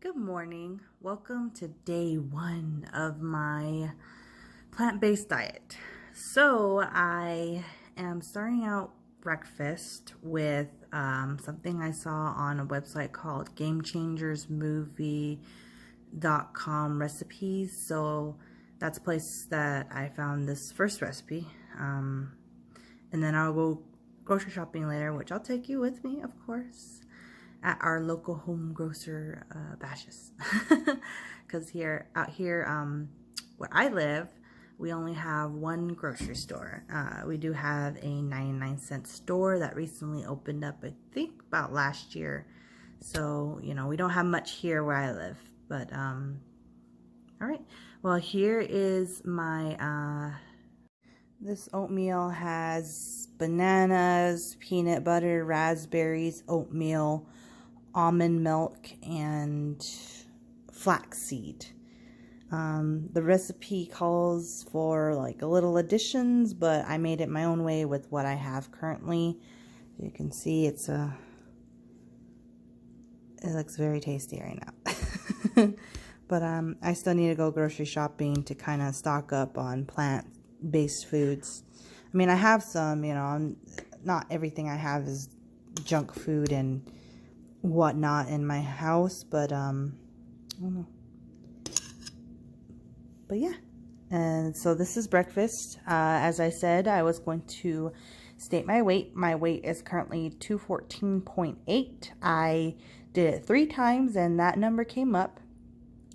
Good morning. Welcome to day one of my plant-based diet. So I am starting out breakfast with something I saw on a website called GameChangersMovie.com recipes. So that's a place that I found this first recipe. And then I'll go grocery shopping later, which I'll take you with me, of course, at our local home grocer Bashas'. Because out here where I live, we only have one grocery store. We do have a 99-cent store that recently opened up, I think about last year. So, you know, we don't have much here where I live. But, all right. Well, here is my, this oatmeal has bananas, peanut butter, raspberries, oatmeal, almond milk, and flaxseed. The recipe calls for like a little additions, but I made it my own way with what I have currently. You can see it looks very tasty right now. But I still need to go grocery shopping to kind of stock up on plant-based foods. I mean, I have some, you know, not everything I have is junk food and whatnot in my house, but I don't know. But yeah, and so this is breakfast. As I said, I was going to state my weight. My weight is currently 214.8. I did it 3 times and that number came up.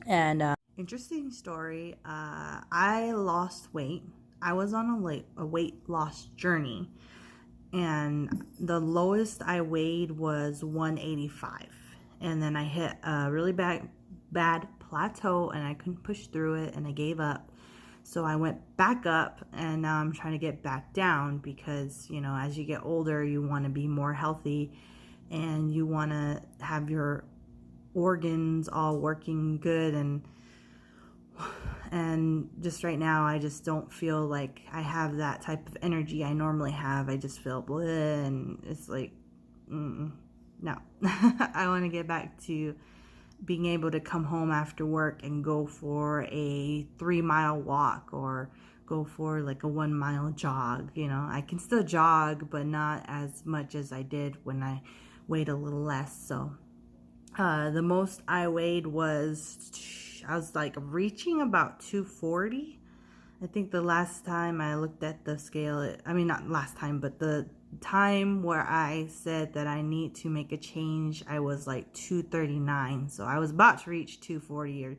And interesting story, I lost weight. I was on a weight loss journey, and the lowest I weighed was 185, and then I hit a really bad plateau and I couldn't push through it and I gave up. So I went back up, and now I'm trying to get back down because, you know, as you get older, you want to be more healthy and you want to have your organs all working good, and just right now I just don't feel like I have that type of energy I normally have. I just feel bleh, and it's like no. I want to get back to being able to come home after work and go for a 3-mile walk or go for like a 1-mile jog. You know, I can still jog, but not as much as I did when I weighed a little less. So the most I weighed was, I was like reaching about 240. I think the last time I looked at the scale, I mean, not last time, but the time where I said that I need to make a change, I was like 239. So I was about to reach 240, or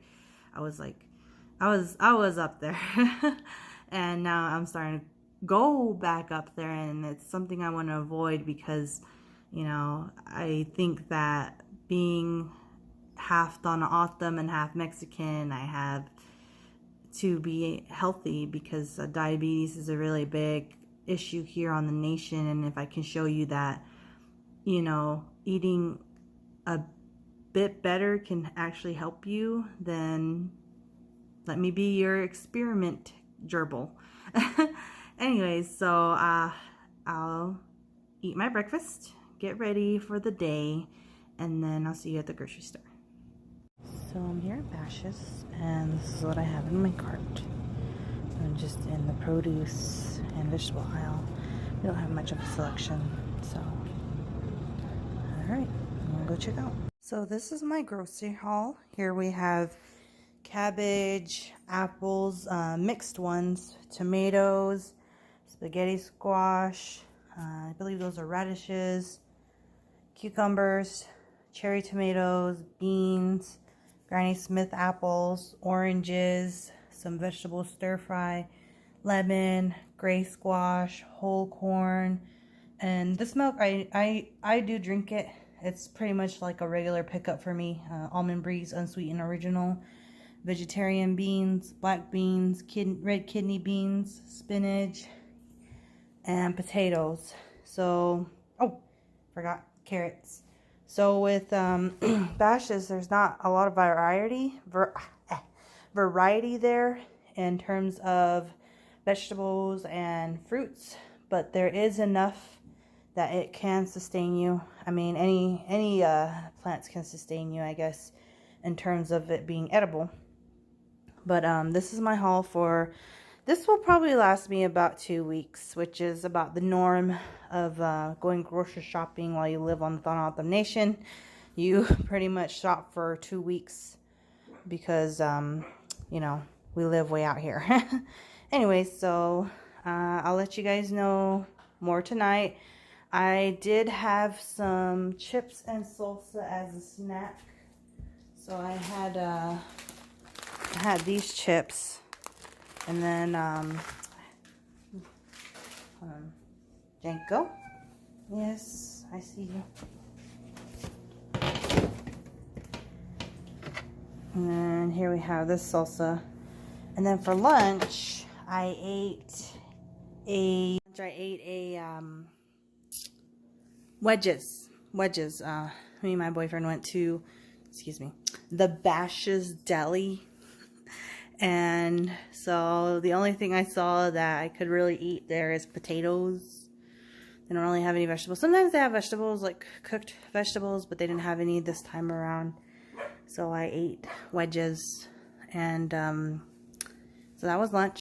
I was like, I was up there. And now I'm starting to go back up there, and it's something I want to avoid because, you know, I think that being half Donna Autumn and half Mexican, I have to be healthy because diabetes is a really big issue here on the nation. And if I can show you that, you know, eating a bit better can actually help you, then let me be your experiment gerbil. Anyways, so I'll eat my breakfast, get ready for the day, and then I'll see you at the grocery store. So I'm here at Bashas', and this is what I have in my cart. I'm just in the produce and vegetable aisle. We don't have much of a selection, so alright, I'm gonna go check out. So this is my grocery haul. Here we have cabbage, apples, mixed ones, tomatoes, spaghetti squash, I believe those are radishes, cucumbers, cherry tomatoes, beans, Granny Smith apples, oranges, some vegetable stir fry, lemon, gray squash, whole corn, and this milk, I do drink it. It's pretty much like a regular pickup for me. Almond Breeze Unsweetened Original, vegetarian beans, black beans, red kidney beans, spinach, and potatoes. So, oh, forgot carrots. So with Bashas', there's not a lot of variety there in terms of vegetables and fruits, but there is enough that it can sustain you. I mean, any plants can sustain you, I guess, in terms of it being edible. But this is my haul for, this will probably last me about 2 weeks, which is about the norm of going grocery shopping while you live on the Thanath Nation. You pretty much shop for 2 weeks because, you know, we live way out here. Anyway, so I'll let you guys know more tonight. I did have some chips and salsa as a snack. So I had these chips, and then Janko. Yes, I see you. And then here we have this salsa. And then for lunch, I ate wedges. Me and my boyfriend went to, the Bash's Deli. And so the only thing I saw that I could really eat there is potatoes. They don't really have any vegetables. Sometimes they have vegetables, like cooked vegetables, but they didn't have any this time around. So I ate wedges, and so that was lunch.